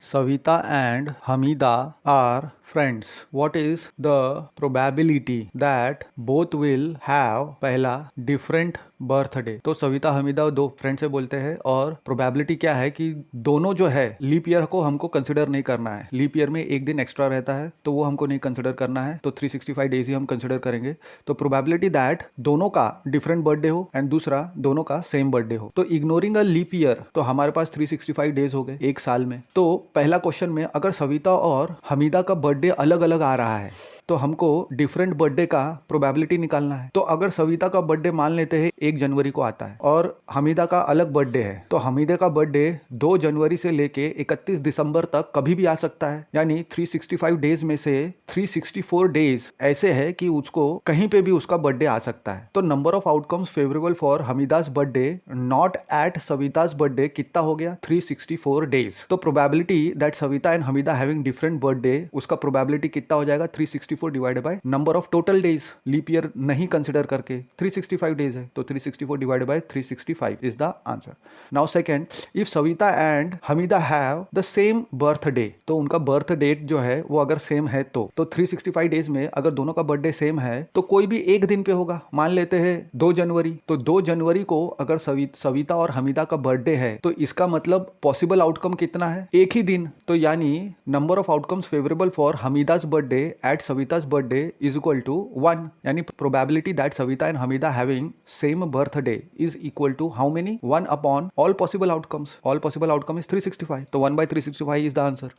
Savita and Hamida are friends. What is the probability that both will have पहला different birthday? तो सविता हमीदा दो friend से बोलते हैं और प्रोबेबिलिटी क्या है कि दोनों जो है लीप ईयर को हमको कंसिडर नहीं करना है। लीप ईयर में एक दिन एक्स्ट्रा रहता है तो वो हमको नहीं कंसिडर करना है, तो 365 डेज ही हम कंसिडर करेंगे। तो प्रोबेबिलिटी दैट दोनों का डिफरेंट बर्थडे हो एंड दूसरा दोनों का सेम बर्थडे हो। तो इग्नोरिंग अ लीप ईयर तो हमारे पास 365 डेज हो गए एक साल में। तो पहला क्वेश्चन में अगर सविता और हमीदा का बर्थडे अलग अलग आ रहा है तो हमको डिफरेंट बर्थडे का प्रोबेबिलिटी निकालना है। तो अगर सविता का बर्थडे मान लेते हैं 1 जनवरी को आता है और हमीदा का अलग बर्थडे है, तो हमीदा का बर्थडे 2 जनवरी से लेके 31 दिसंबर तक कभी भी आ सकता है। यानी 365 डेज में से 364 डेज ऐसे है कि उसको कहीं पे भी उसका बर्थडे आ सकता है। तो number of outcomes favourable for Hamida's birthday not at Savita's birthday कितना हो गया? 364 डेज। तो probability that Savita and Hamida having different birthday, उसका प्रोबेबिलिटी कितना हो जाएगा? 364 divided by number of total days, leap year नहीं कंसिडर करके 365 डेज है, तो 364 divided by 365 is the answer. Now second, if Savita and Hamida have the same birthday, तो उनका बर्थ डेट जो है वो अगर सेम है तो 365 डेज में अगर दोनों का बर्थडे सेम है तो कोई भी एक दिन पे होगा। मान लेते हैं 2 जनवरी, तो 2 जनवरी को अगर सविता और हमीदा का बर्थडे है तो इसका मतलब पॉसिबल आउटकम कितना है? एक ही दिन। तो यानी number of outcomes favourable for Hamida's birthday at Savita's birthday is equal to 1. यानी probability that Savita and Hamida having same birthday is equal to how many? 1 upon all possible outcomes. All possible outcome is 365. तो 1 by 365 is the answer.